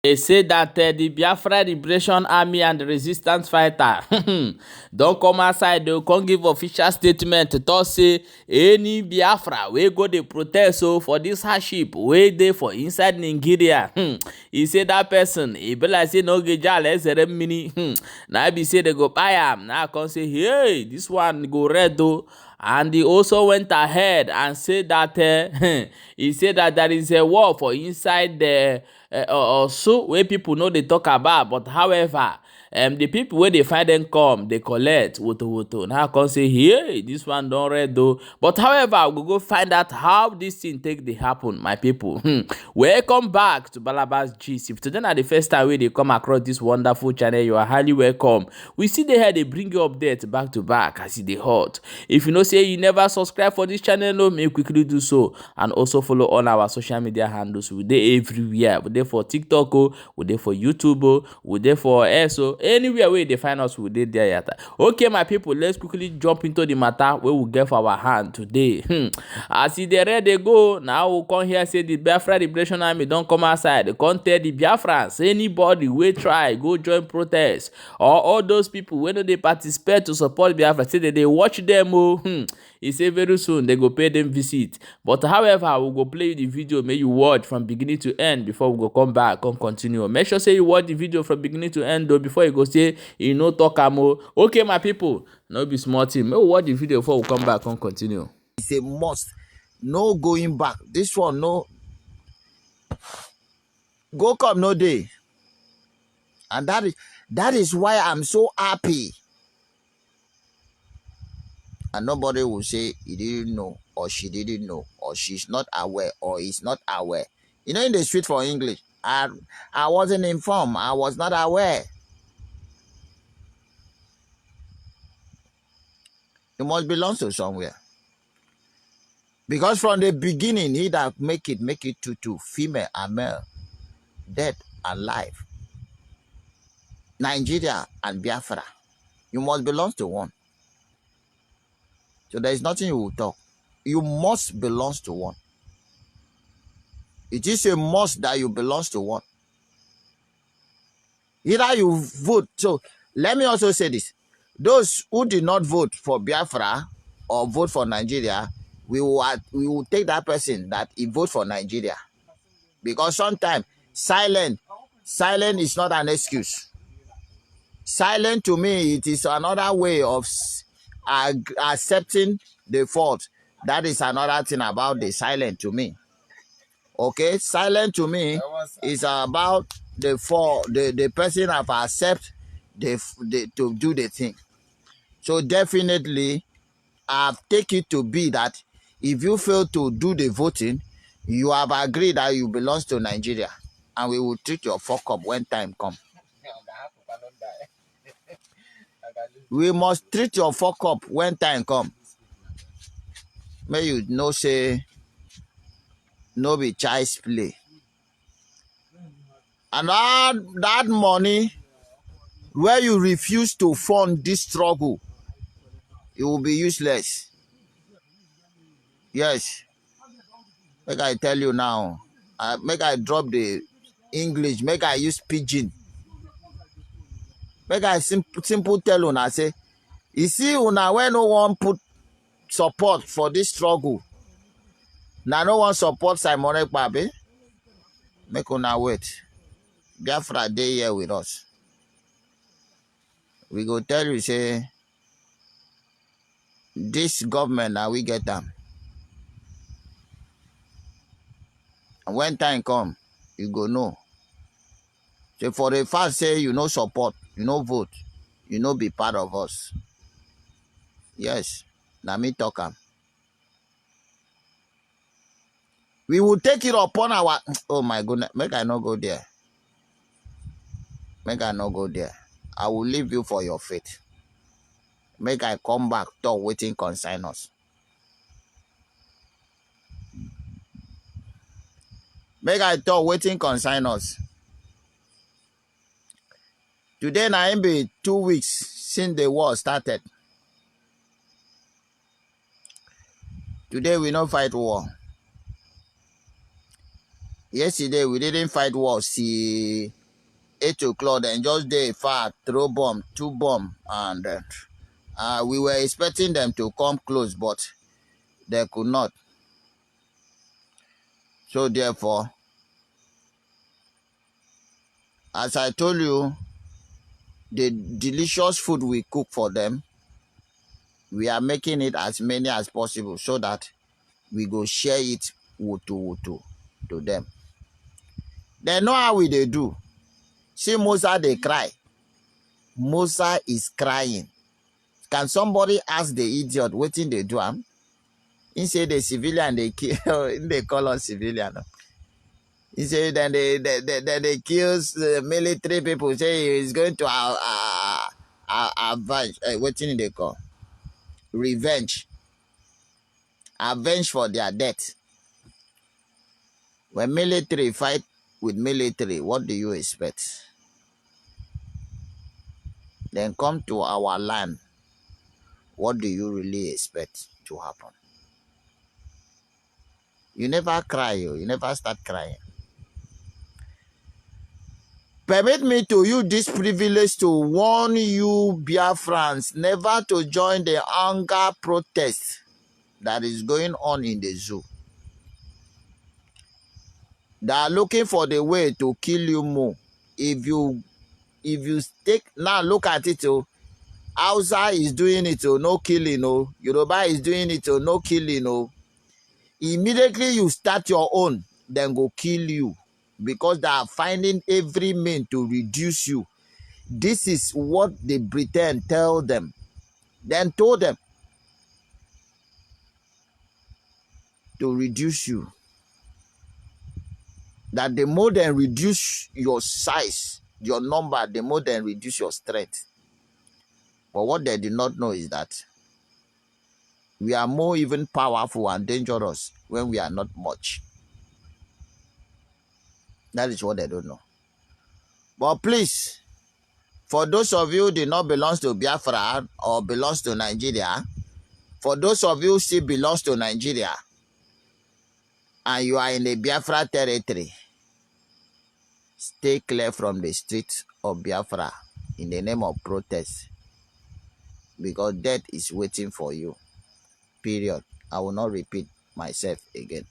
They say that the Biafra Liberation Army and the resistance fighter don't come outside. They can't give official statement to talk say any Biafra wey go dey protest for this hardship wey dey for inside Nigeria. He say that person e be like say no get jale zere mini. Now be say they go buy am. Now come say hey this one go red though. And he also went ahead and said that he said that there is a war for inside the so where people know they talk about, but however, the people where they find them come, they collect woto. Now I can say, hey, this one don't read though. But however, we'll go find out how this thing take they happen, my people. Welcome back to Balabas Gist. If today are the first time they come across this wonderful channel, you are highly welcome. We see they here they bring you updates back to back as they hot. If you know say you never subscribe for this channel, no, may quickly do so, and also follow on our social media handles. We dey everywhere. We dey for TikTok, we dey for YouTube, we dey for ESO. Anywhere where they find us, we dey there. Okay, my people, let's quickly jump into the matter where we get for our hand today. As they ready go, now we come here say the Biafra Liberation Army don't come outside. They can't tell the Biafrans, anybody will try go join protest, or all those people when they participate to support Biafra, say that they watch them. He say very soon they go pay them visit. But however, we go play the video, make you watch from beginning to end before we go come back and continue. Make sure say you watch the video from beginning to end though before you go say you no talk amo. Okay, my people, no be small thing. Make we watch the video before we come back and continue. It's a must. No going back. This one, no. Go come no day. And that is why I'm so happy. And nobody will say he didn't know, or she didn't know, or she's not aware, or he's not aware. You know, in the street for English, I wasn't informed. I was not aware. It must belong to somewhere. Because from the beginning, he that make it to female and male, dead and alive. Nigeria and Biafra. You must belong to one. So there is nothing you will talk. You must belong to one. It is a must that you belong to one. Either you vote. So let me also say this. Those who did not vote for Biafra or vote for Nigeria, we will take that person that he vote for Nigeria. Because sometimes silent is not an excuse. Silent to me, it is another way of accepting the fault. That is another thing about the silent to me. Okay, silent to me is about the person have accept to do the thing. So definitely, I take it to be that if you fail to do the voting, you have agreed that you belong to Nigeria, and we will treat your fuck up when time comes. We must treat your fuck up when time comes. May you know say no be child's play. And that money where you refuse to fund this struggle, it will be useless. Yes. Make I tell you now. Make I drop the English. Make I use pidgin. Make I simple tell you now. Say, you see, una when no one put support for this struggle, now no one support Simon Ekpabe. Make una wait. Biafra dey here with us. We go tell you say this government now we get them. And when time come, you go know. So for the fact say you no support, you no vote, you no be part of us. Yes, now me talk am. We will take it upon our. Oh my goodness, make I not go there. Make I not go there. I will leave you for your faith. Make I come back, talk waiting concern us. Make I talk waiting concern us. Today na be 2 weeks since the war started. Today we no fight war. Yesterday, we didn't fight war. See, 8 o'clock, then just day far, throw bomb, 2 bomb, and we were expecting them to come close, but they could not. So therefore, as I told you, the delicious food we cook for them, we are making it as many as possible so that we go share it to them. They know how they do. See Musa, they cry. Musa is crying. Can somebody ask the idiot what thing they do? He say the civilian they kill. They call us civilian. He say then they kill military people. Say he's going to avenge. What thing they call? Revenge. Avenge for their death. When military fight with military, what do you expect? Then come to our land. What do you really expect to happen? You never cry, you never start crying. Permit me to use this privilege to warn you, Biafrans, never to join the anger protest that is going on in the zoo. They are looking for the way to kill you more. If you take, now look at it, Hausa is doing it, no killing, Yoruba is doing it, no killing, Immediately you start your own, then go kill you. Because they are finding every means to reduce you. This is what the Britain tell them. Then told them to reduce you. That the more they reduce your size, your number, the more they reduce your strength. But what they did not know is that we are more even powerful and dangerous when we are not much. That is what they don't know. But please, for those of you who do not belong to Biafra or belongs to Nigeria, for those of you who still belongs to Nigeria, and you are in the Biafra territory, stay clear from the streets of Biafra in the name of protest. Because death is waiting for you. Period. I will not repeat myself again.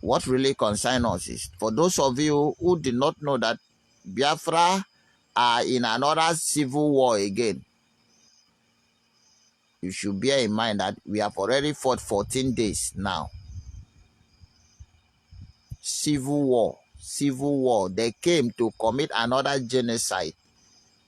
What really concerns us is, for those of you who did not know that Biafra are in another civil war again, you should bear in mind that we have already fought 14 days now. Civil war. They came to commit another genocide.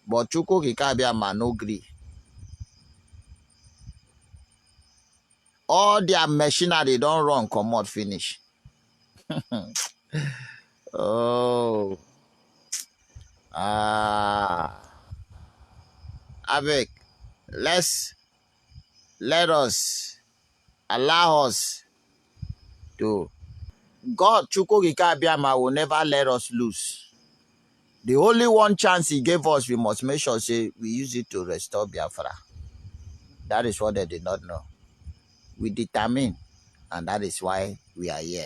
But Chukwu Kikabiama no gree. All their machinery don't run, come out, finish. Oh. Avec, let us allow us to. God, Chukwu Kikabiama, will never let us lose. The only one chance he gave us, we must make sure say we use it to restore Biafra. That is what they did not know. We determine, and that is why we are here.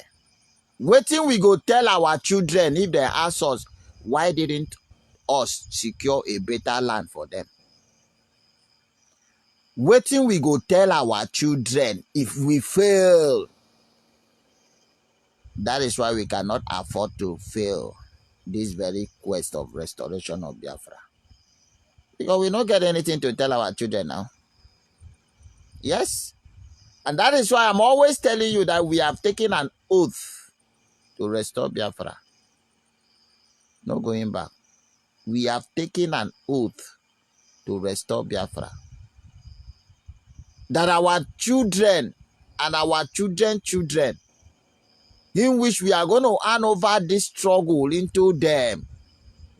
Waiting, we go tell our children if they ask us, why didn't us secure a better land for them? Waiting, we go tell our children if we fail. That is why we cannot afford to fail this very quest of restoration of Biafra. Because we don't get anything to tell our children now. Yes. And that is why I'm always telling you that we have taken an oath to restore Biafra. No going back. We have taken an oath to restore Biafra. That our children and our children's children, in which we are going to hand over this struggle into them,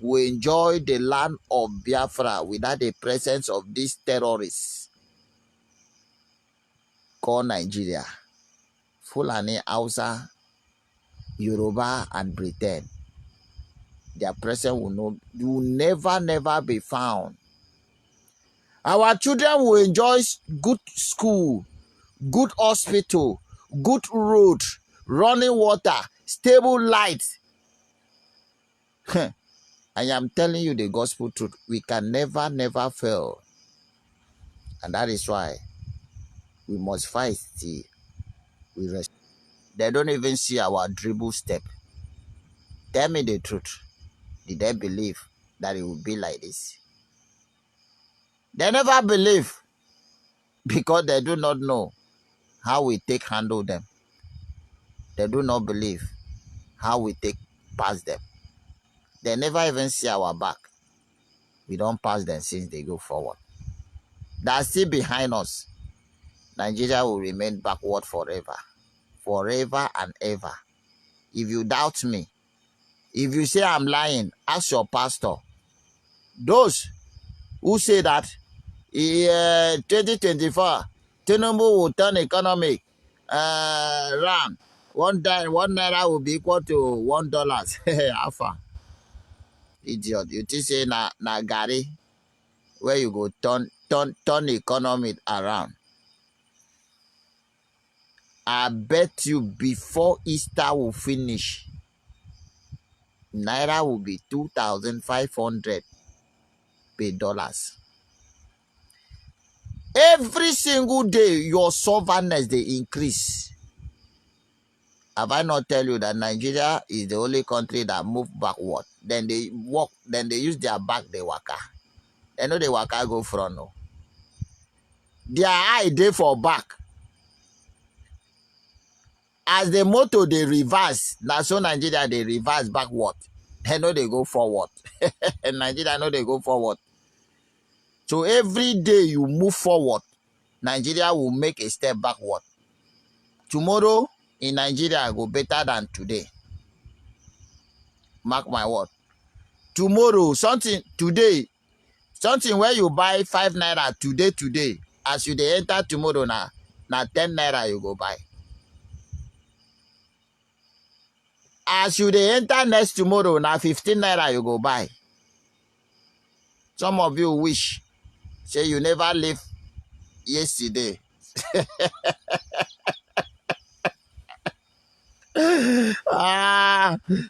will enjoy the land of Biafra without the presence of these terrorists called Nigeria, Fulani, Hausa, Yoruba, and Britain. Their presence will never be found. Our children will enjoy good school, good hospital, good road, running water, stable light. I am telling you the gospel truth. We can never fail. And that is why we must fight till we rest. They don't even see our dribble step. Tell me the truth. Did they believe that it would be like this? They never believe because they do not know how we handle them. They do not believe how we pass them. They never even see our back. We don't pass them since they go forward. They're still behind us. Nigeria will remain backward forever. Forever and ever. If you doubt me, if you say I'm lying, ask your pastor. Those who say that 2024, Tinubu will turn economic round. One naira will be equal to $1. Alpha. Idiot. You think say na Gary where you go turn the economy around. I bet you before Easter will finish, naira will be 2,500 per dollars. Every single day, your sovereignness they increase. Have I not tell you that Nigeria is the only country that move backward? Then they walk, then they use their back, they waka. They know they waka go front. No. Their eye they for back. As the motor they reverse, now so Nigeria they reverse backward. They know they go forward. And Nigeria know they go forward. So every day you move forward, Nigeria will make a step backward. Tomorrow in Nigeria go better than today. Mark my word. Tomorrow, something where you buy 5 naira today, as you dey enter tomorrow now 10 naira you go buy. As you dey enter next tomorrow now 15 naira you go buy. Some of you wish, say you never live yesterday.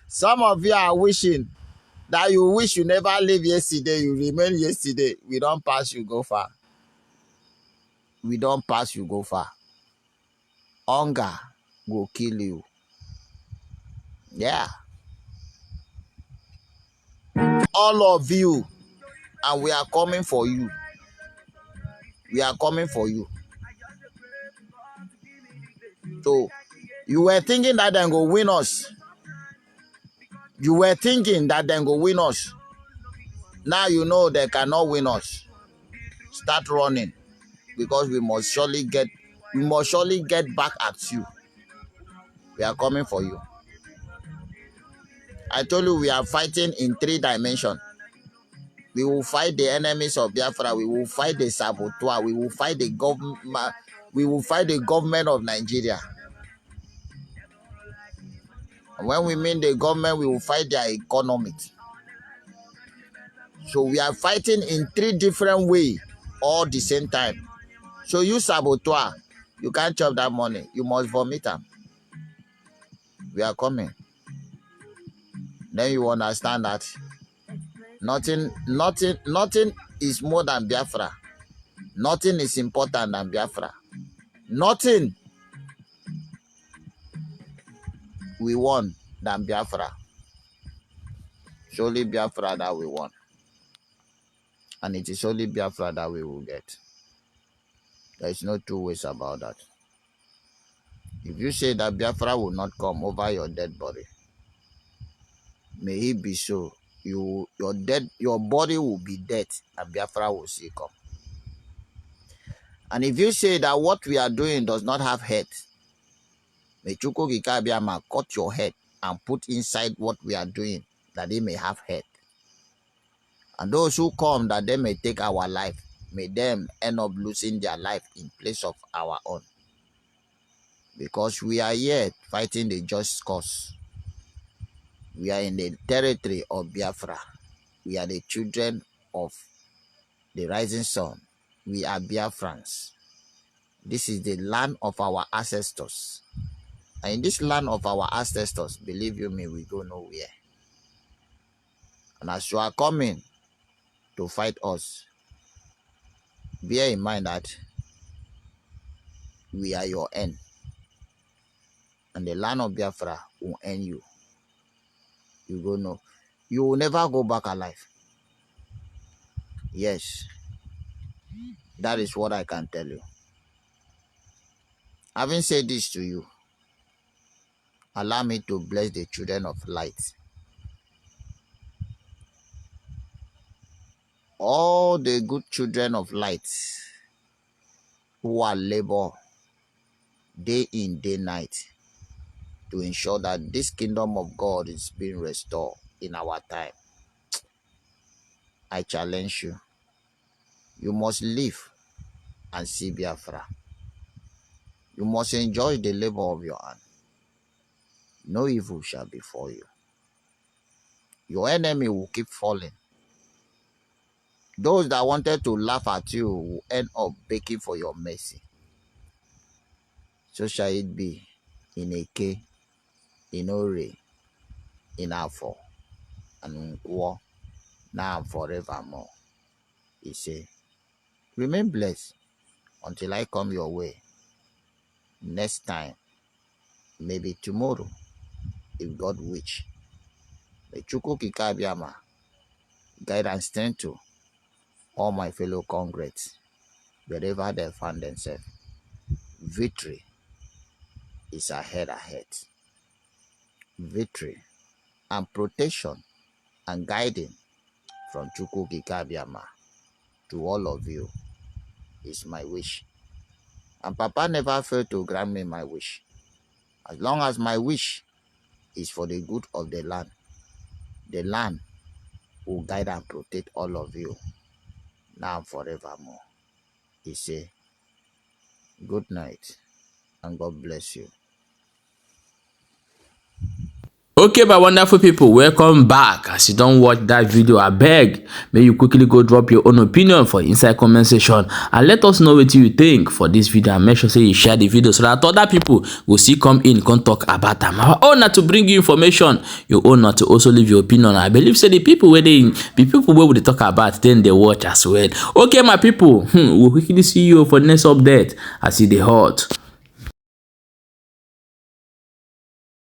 Some of you are wishing that you wish you never live yesterday, you remain yesterday. We don't pass, you go far. We don't pass, you go far. Hunger will kill you. Yeah. All of you, and we are coming for you. We are coming for you. So, you were thinking that they go win us. You were thinking that they go win us. Now you know they cannot win us. Start running, because we must surely get back at you. We are coming for you. I told you we are fighting in 3 dimensions. We will fight the enemies of Biafra. We will fight the saboteur. We will fight the government. We will fight the government of Nigeria. And when we mean the government, we will fight their economy. So we are fighting in 3 different ways all the same time. So you saboteur, you can't chop that money. You must vomit them. We are coming. Then you understand that nothing is more than Biafra. Nothing is important than Biafra. Nothing we want than Biafra. Surely Biafra that we want. And it is only Biafra that we will get. There is no 2 ways about that. If you say that Biafra will not come over your dead body, may it be so. Your body will be dead and Biafra will still come. And if you say that what we are doing does not have head, may Chuko Gikabiama cut your head and put inside what we are doing, that they may have head. And those who come that they may take our life, may them end up losing their life in place of our own. Because we are here fighting the just cause. We are in the territory of Biafra. We are the children of the rising sun. We are Biafrans. This is the land of our ancestors. And in this land of our ancestors, believe you me, we go nowhere. And as you are coming to fight us, bear in mind that we are your end. And the land of Biafra will end you. You go no. You will never go back alive. Yes. That is what I can tell you. Having said this to you, allow me to bless the children of light. All the good children of light who are labor day in, day night to ensure that this kingdom of God is being restored in our time. I challenge you. You must live and see Biafra. You must enjoy the labor of your hand. No evil shall befall you. Your enemy will keep falling. Those that wanted to laugh at you will end up begging for your mercy. So shall it be in Eke, in Ore, in Afo, and in Nkwo, now and forevermore. He said, remain blessed until I come your way. Next time, maybe tomorrow, if God wish. May Chukwu Kikabiama guide and strength to all my fellow congrats, wherever they find themselves. Victory is ahead. Victory and protection and guiding from Chukwu Kikabiama to all of you is my wish. And Papa never failed to grant me my wish. As long as my wish is for the good of the land will guide and protect all of you now and forevermore. He say, good night and God bless you. Okay, my wonderful people, welcome back. As you don't watch that video, I beg, may you quickly go drop your own opinion for inside comment section and let us know what you think for this video, and make sure say you share the video so that other people will see come in, come talk about them. Our own not to bring you information, your own not to also leave your opinion. I believe say the people where they talk about, then they watch as well. Okay, my people, we'll quickly see you for the next update. I see the hot.